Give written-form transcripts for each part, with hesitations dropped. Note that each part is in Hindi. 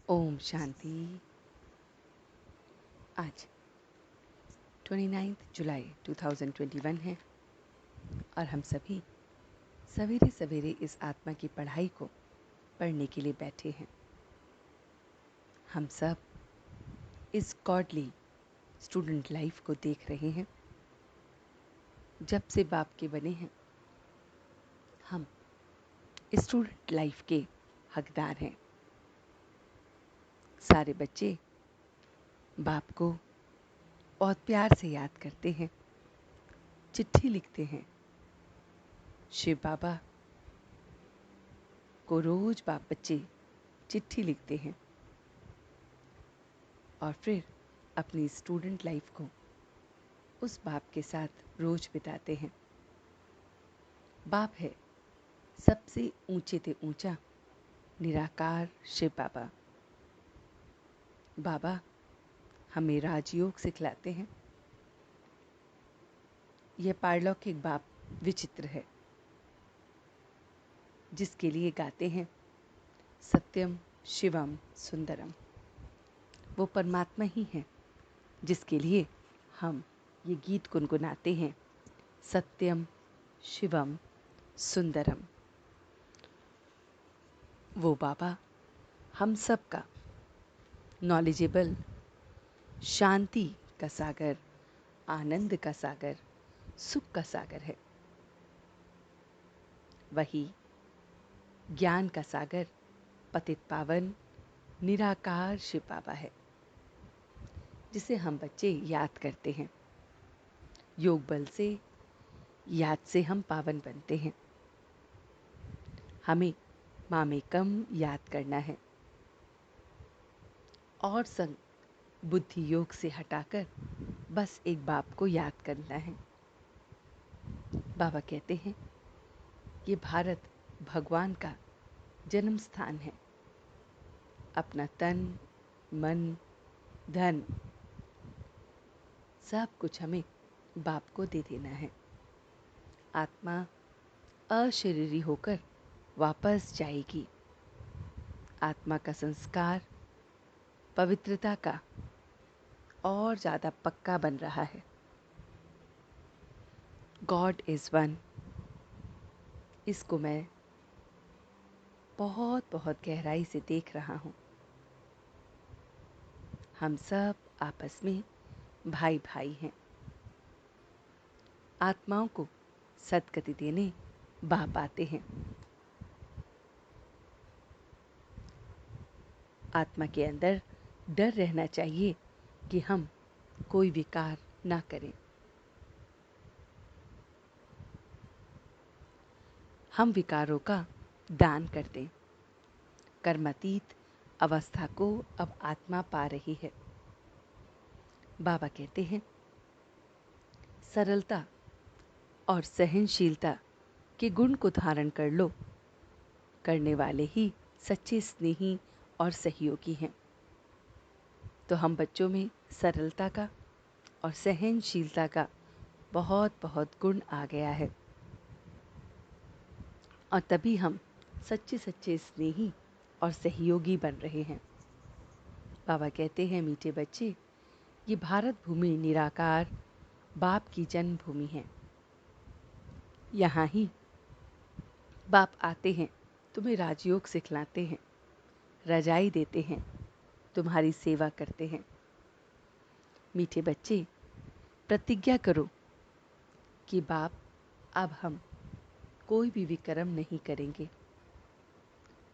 ओम शांति। आज 29 जुलाई 2021 है और हम सभी सवेरे सवेरे इस आत्मा की पढ़ाई को पढ़ने के लिए बैठे हैं। हम सब इस गॉडली स्टूडेंट लाइफ को देख रहे हैं। जब से बाप के बने हैं हम स्टूडेंट लाइफ के हकदार हैं। सारे बच्चे बाप को बहुत प्यार से याद करते हैं, चिट्ठी लिखते हैं। शिव बाबा को रोज बाप बच्चे चिट्ठी लिखते हैं और फिर अपनी स्टूडेंट लाइफ को उस बाप के साथ रोज बिताते हैं। बाप है सबसे ऊंचे से ऊंचा निराकार शिव बाबा। बाबा हमें राजयोग सिखलाते हैं। यह पारलौकिक बाप विचित्र है, जिसके लिए गाते हैं सत्यम शिवम सुंदरम। वो परमात्मा ही है जिसके लिए हम ये गीत गुनगुनाते हैं, सत्यम शिवम सुंदरम। वो बाबा हम सब का नॉलेजेबल, शांति का सागर, आनंद का सागर, सुख का सागर है। वही ज्ञान का सागर, पतित पावन निराकार शिव बाबा है, जिसे हम बच्चे याद करते हैं। योग बल से, याद से हम पावन बनते हैं। हमें मामेकम याद करना है और संग बुद्धि योग से हटाकर बस एक बाप को याद करना है। बाबा कहते हैं ये भारत भगवान का जन्म स्थान है। अपना तन, मन, धन सब कुछ हमें बाप को दे देना है। आत्मा अशरीरी होकर वापस जाएगी। आत्मा का संस्कार पवित्रता का और ज़्यादा पक्का बन रहा है। God is one. इसको मैं बहुत बहुत गहराई से देख रहा हूँ। हम सब आपस में भाई भाई हैं। आत्माओं को सद्गति देने बाप आते हैं। आत्मा के अंदर डर रहना चाहिए कि हम कोई विकार ना करें। हम विकारों का दान कर दें। कर्मातीत अवस्था को अब आत्मा पा रही है। बाबा कहते हैं सरलता और सहनशीलता के गुण को धारण कर लो। करने वाले ही सच्चे स्नेही और सहयोगी हैं। तो हम बच्चों में सरलता का और सहनशीलता का बहुत बहुत गुण आ गया है और तभी हम सच्चे सच्चे स्नेही और सहयोगी बन रहे हैं। बाबा कहते हैं मीठे बच्चे, ये भारत भूमि निराकार बाप की जन्मभूमि है। यहाँ ही बाप आते हैं, तुम्हें राजयोग सिखलाते हैं, रजाई देते हैं, तुम्हारी सेवा करते हैं। मीठे बच्चे, प्रतिज्ञा करो कि बाप अब हम कोई भी विकर्म नहीं करेंगे।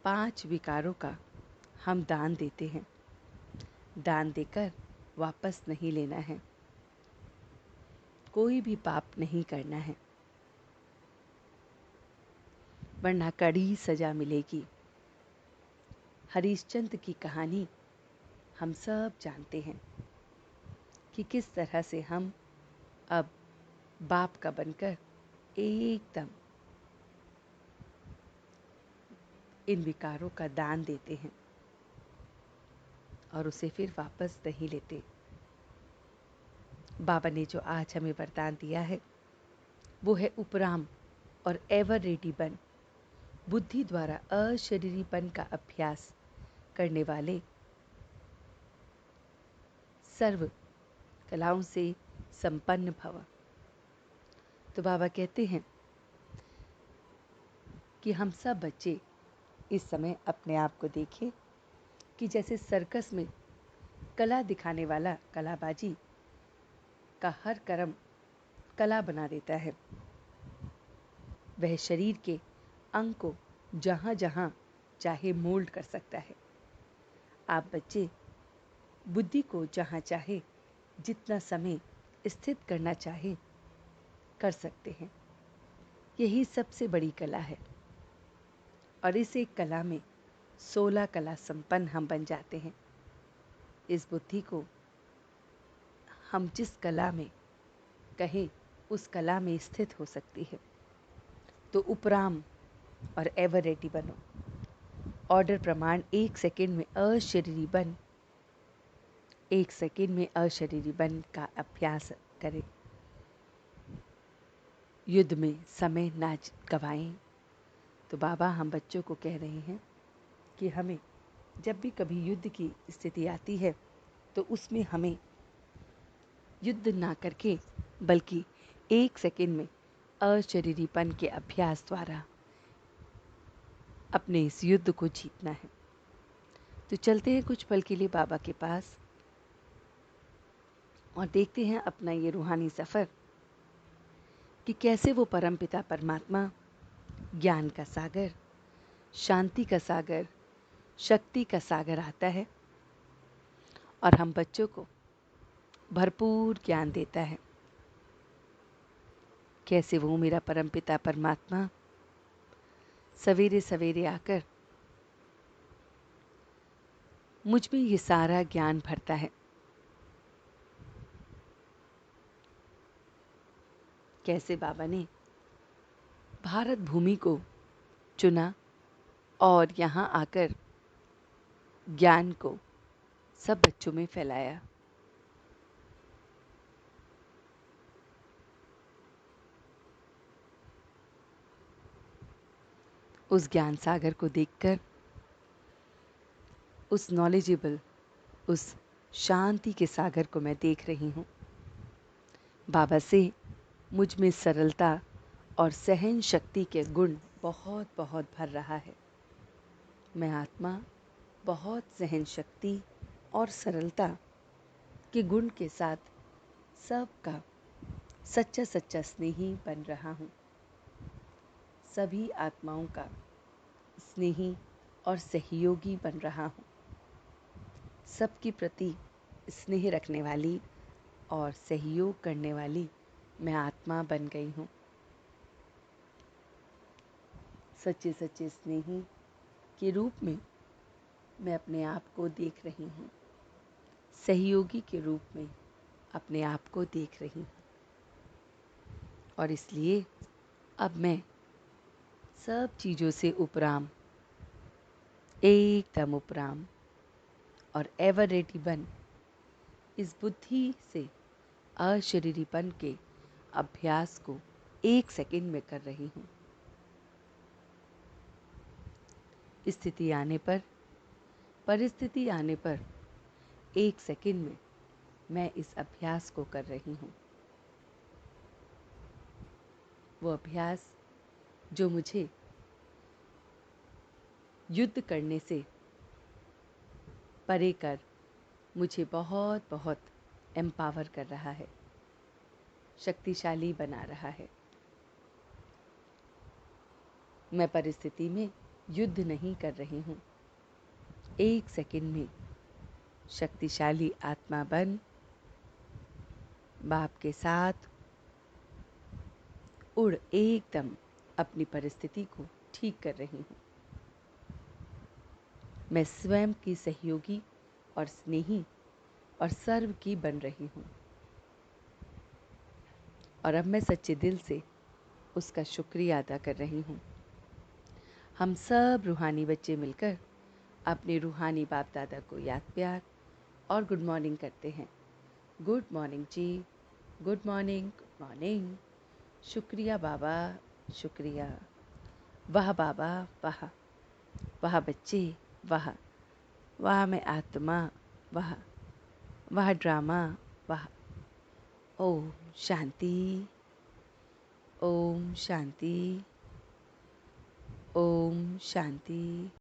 5 विकारों का हम दान देते हैं। दान देकर वापस नहीं लेना है। कोई भी पाप नहीं करना है, वरना कड़ी सजा मिलेगी। हरिश्चंद्र की कहानी हम सब जानते हैं कि किस तरह से हम अब बाप का बनकर एकदम इन विकारों का दान देते हैं और उसे फिर वापस नहीं लेते। बाबा ने जो आज हमें वरदान दिया है वो है उपराम और एवर रेडी बन। बुद्धि द्वारा अशरीरीपन का अभ्यास करने वाले सर्व कलाओं से संपन्न भव। तो बाबा कहते हैं कि हम सब बच्चे इस समय अपने आप को देखें कि जैसे सर्कस में कला दिखाने वाला कलाबाजी का हर कर्म कला बना देता है, वह शरीर के अंग को जहाँ जहाँ चाहे मोल्ड कर सकता है। आप बच्चे बुद्धि को जहाँ चाहे जितना समय स्थित करना चाहे कर सकते हैं। यही सबसे बड़ी कला है और इस एक कला में 16 कला संपन्न हम बन जाते हैं। इस बुद्धि को हम जिस कला में कहें उस कला में स्थित हो सकती है। तो उपराम और एवर रेडी बनो। ऑर्डर प्रमाण 1 सेकेंड में अशरीरी बन, 1 सेकेंड में अशरीरी बन का अभ्यास करें। युद्ध में समय ना गवाएं। तो बाबा हम बच्चों को कह रहे हैं कि हमें जब भी कभी युद्ध की स्थिति आती है तो उसमें हमें युद्ध ना करके बल्कि 1 सेकेंड में अशरीरीपन के अभ्यास द्वारा अपने इस युद्ध को जीतना है। तो चलते हैं कुछ पल के लिए बाबा के पास और देखते हैं अपना ये रूहानी सफ़र कि कैसे वो परमपिता परमात्मा ज्ञान का सागर, शांति का सागर, शक्ति का सागर आता है और हम बच्चों को भरपूर ज्ञान देता है। कैसे वो मेरा परमपिता परमात्मा सवेरे सवेरे आकर मुझ में ये सारा ज्ञान भरता है। कैसे बाबा ने भारत भूमि को चुना और यहाँ आकर ज्ञान को सब बच्चों में फैलाया। उस ज्ञान सागर को देखकर, उस नॉलेजेबल, उस शांति के सागर को मैं देख रही हूँ। बाबा से मुझ में सरलता और सहन शक्ति के गुण बहुत बहुत भर रहा है। मैं आत्मा बहुत सहन शक्ति और सरलता के गुण के साथ सबका सच्चा सच्चा स्नेही बन रहा हूँ। सभी आत्माओं का स्नेही और सहयोगी बन रहा हूँ। सबके प्रति स्नेह रखने वाली और सहयोग करने वाली मैं आत्मा बन गई हूँ। सच्चे सच्चे स्नेही के रूप में मैं अपने आप को देख रही हूँ। सहयोगी के रूप में अपने आप को देख रही हूँ। और इसलिए अब मैं सब चीज़ों से उपराम, एकदम उपराम और एवर रेडी बन इस बुद्धि से अशरीरीपन के अभ्यास को 1 सेकेंड में कर रही हूँ। स्थिति आने पर, परिस्थिति आने पर 1 सेकेंड में मैं इस अभ्यास को कर रही हूँ। वो अभ्यास जो मुझे युद्ध करने से परे कर मुझे बहुत बहुत एम्पावर कर रहा है, शक्तिशाली बना रहा है। मैं परिस्थिति में युद्ध नहीं कर रही हूँ। 1 सेकेंड में शक्तिशाली आत्मा बन बाप के साथ उड़ एकदम अपनी परिस्थिति को ठीक कर रही हूँ। मैं स्वयं की सहयोगी और स्नेही और सर्व की बन रही हूँ और अब मैं सच्चे दिल से उसका शुक्रिया अदा कर रही हूँ। हम सब रूहानी बच्चे मिलकर अपने रूहानी बाप दादा को याद प्यार और गुड मॉर्निंग करते हैं। गुड मॉर्निंग जी, गुड मॉर्निंग, गुड मॉर्निंग। शुक्रिया बाबा, शुक्रिया। वाह बाबा, वाह वाह बच्चे, वाह वाह मैं आत्मा, वाह वह ड्रामा, वह ओम शांति, ओम शांति, ओम शांति।